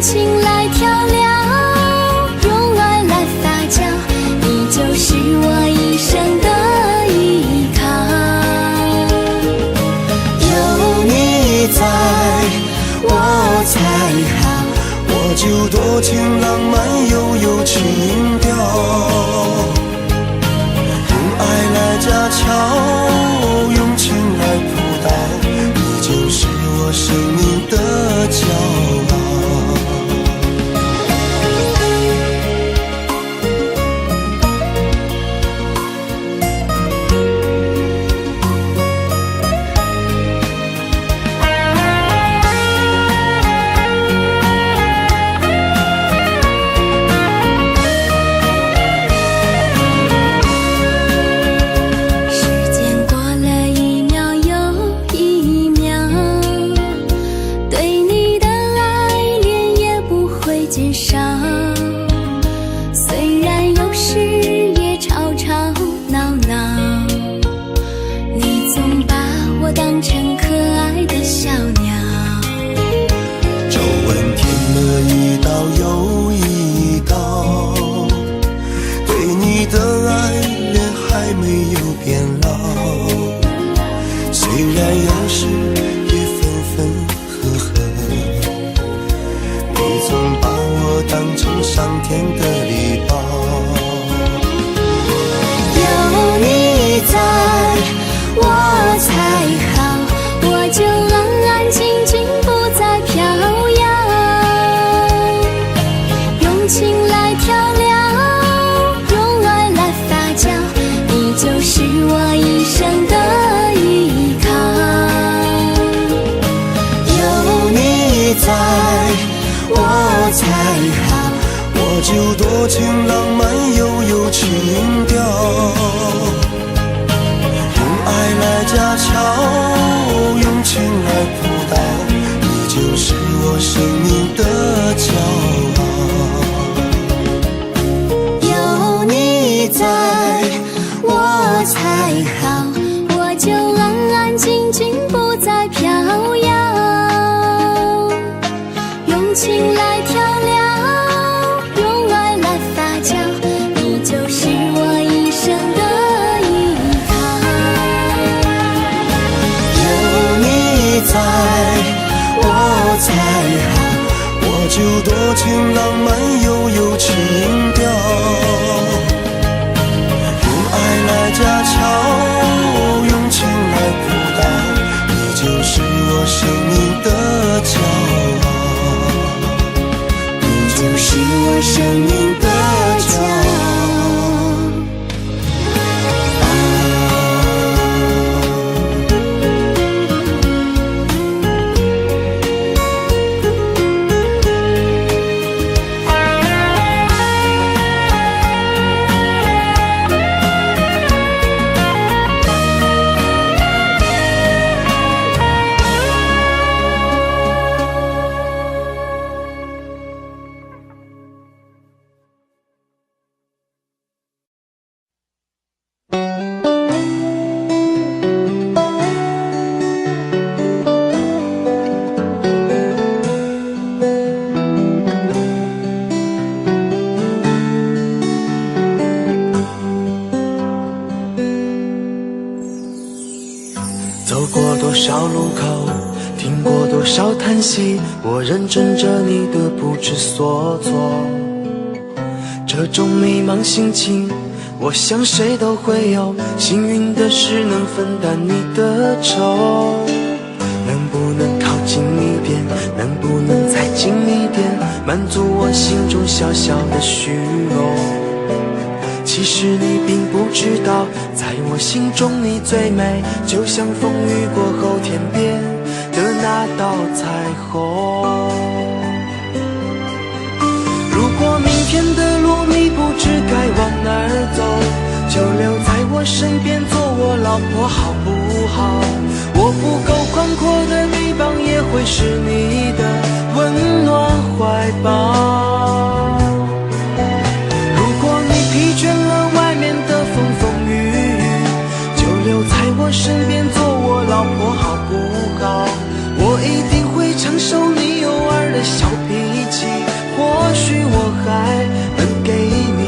情来调料，用爱来桥，用情来扑倒，你就是我生命的骄傲。就多情浪漫又有情调，用爱来架桥，用情来扑倒，你就是我生命的骄傲。有你在我才好，我就安安静静不再飘摇，用情来调料，你就是我一生的依靠。有你在我才好，我就多情浪漫又有情调，用爱来架桥，用情来扑倒，你就是我生命的骄傲，你就是我生命的骄傲。走过多少路口，听过多少叹息，我认真着你的不知所措。这种迷茫心情，我想谁都会有，幸运的是能分担你的愁。能不能靠近一点，能不能再近一点，满足我心中小小的虚荣。其实你并不知道，在我心中你最美，就像风雨过后天边的那道彩虹。如果明天的路你不知该往哪儿走，就留在我身边做我老婆好不好？我不够宽阔的臂膀也会是你的温暖怀抱。疲倦了外面的风风雨雨，就留在我身边做我老婆好不好？我一定会承受你偶尔的小脾气，或许我还能给你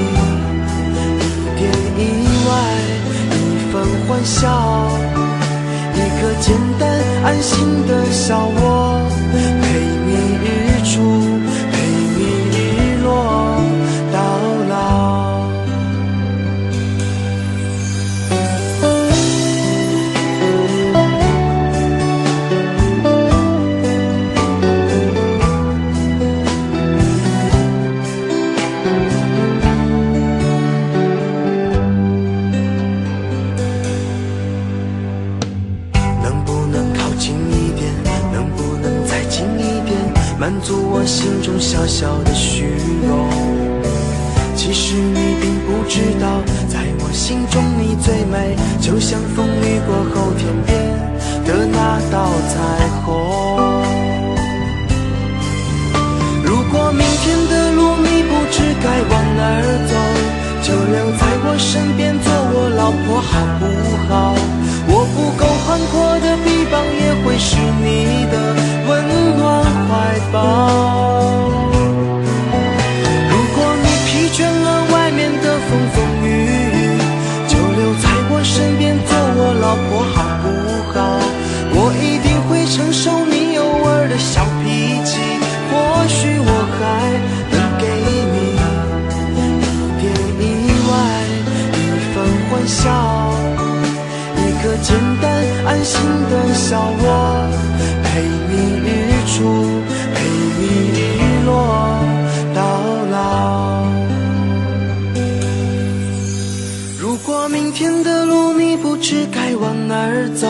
一点意外，一份欢笑，一个简单安心的小窝，陪你日出，陪你日落到老。满足我心中小小的虚荣。其实你并不知道，在我心中你最美，就像风雨过后天边的那道彩虹。如果明天的路你不知该往哪儿走，就留在我身边做我老婆好不好？我不够宽阔的臂膀也会是你的温暖怀抱。如果你疲倦了外面的风风雨雨，就留在我身边做我老婆好不好？我一定会承受你偶尔的小脾气，或许我还能给你一点意外，一份欢笑，一个简单安心的小窝，陪你日出，陪你日落到老。如果明天的路你不知该往哪儿走，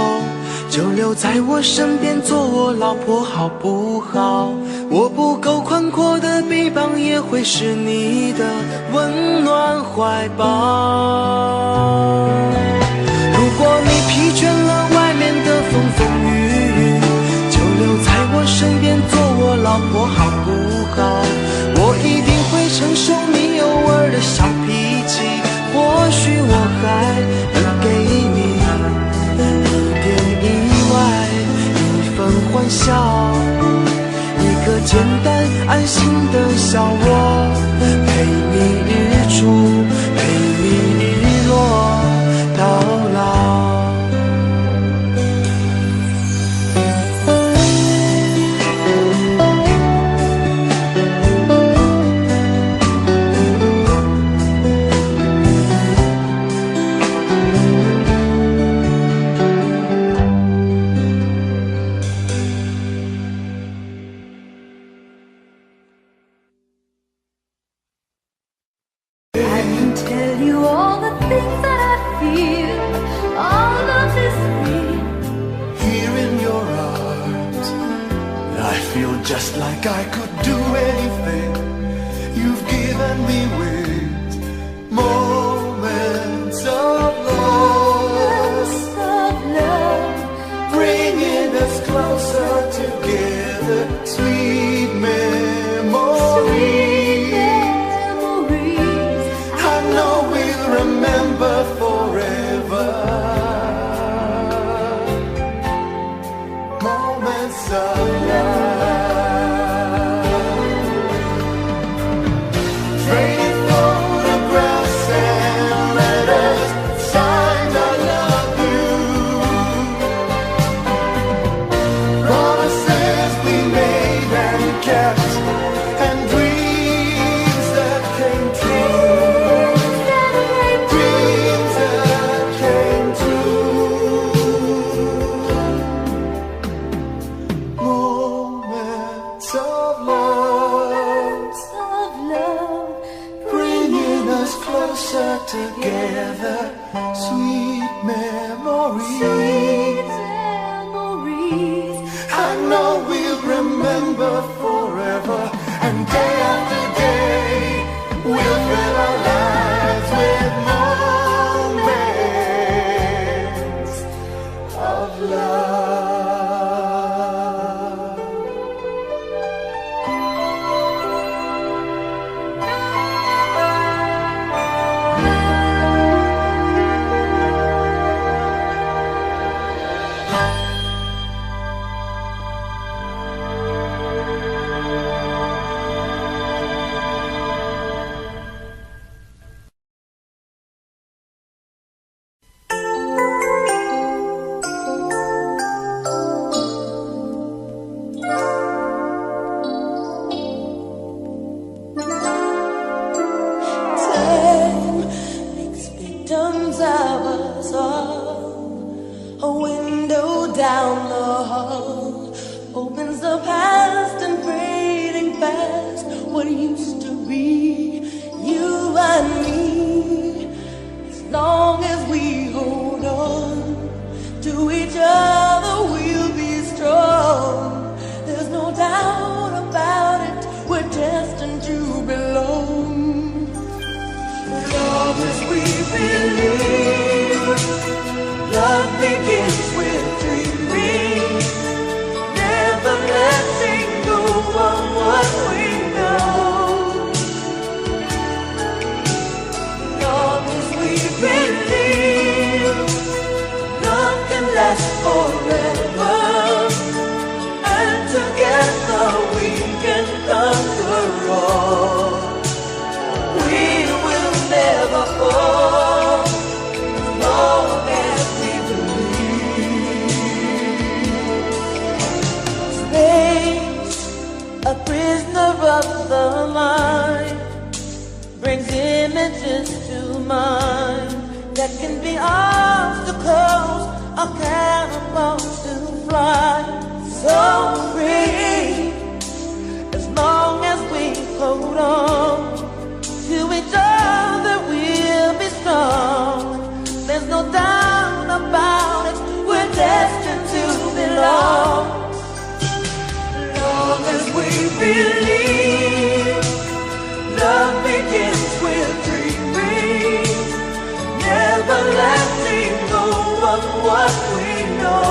就留在我身边做我老婆好不好？我不够宽阔的臂膀也会是你的温暖怀抱。如果你疲倦了外面的风风雨雨，就留在我身边做我老婆好不好？我一定会承受你偶尔的小脾气，或许我还能给你一点意外，一份欢笑，一个简单安心的小窝，陪你日出，陪你日落到老。Just like I could do anything you've given me with moments of love, bringing us closer together, sweet memories. I know we'll remember forever moments of love. Together, sweet memories. I know we'll remember forever, and day after day we'll fill our lives with moments of love. A window down the hall opens the past and fading fast what used to be you and me. As long as we hold on to each other, we'll be strong. There's no doubt about begins with dreaming, never letting go of what we know. Long as we believe, love can last forever, and together we can conquer all. We will never fall, as long as we believe. Space, a prisoner of the mind, brings images to mind that can be obstacles or catapults to fly. So free, as long as we hold on to each other, we'll be strong. There's no doubt about it, we're destined to belong. Long as we believe, love begins with dreaming, never letting go of what we know.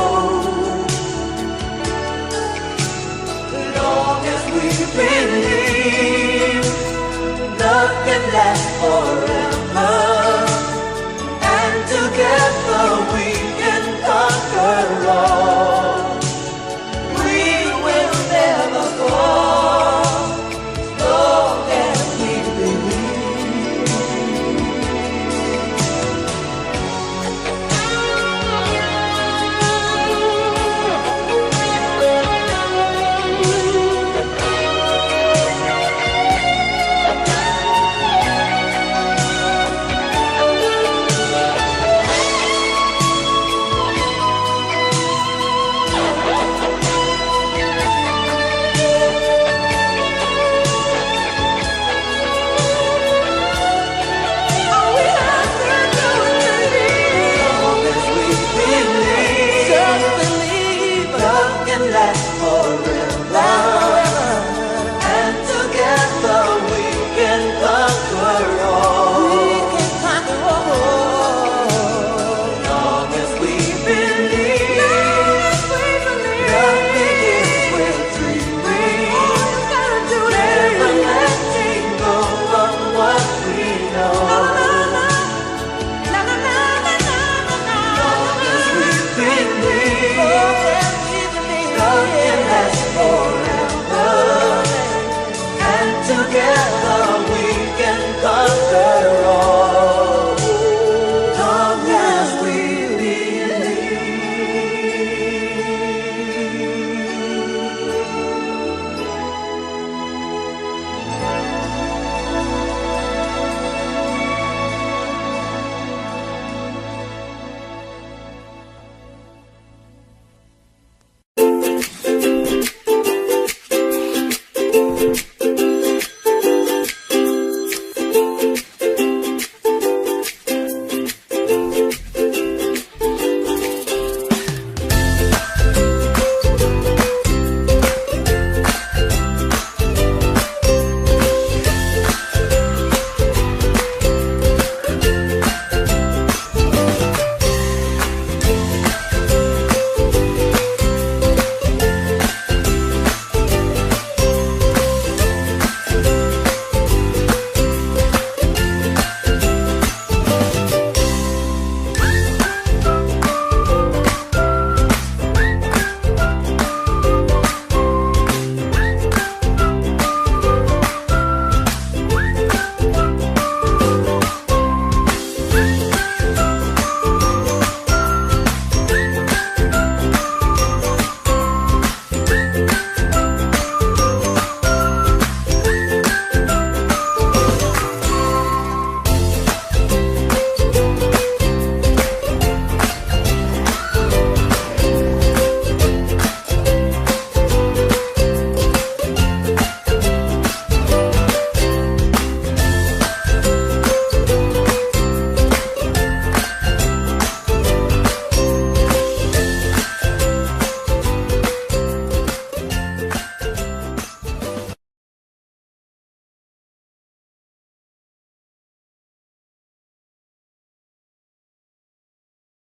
Long as we believe, love can last forever, and together we can conquer all. We will never fall, as long as we believe. All we have to do is believe. Long as we believe, just believe, love can last forever, and together we can conquer all. We can conquer all. Long as we believe, love begins with dreaming. Never letting go of what we know. Long as we believe, love can last forever, and together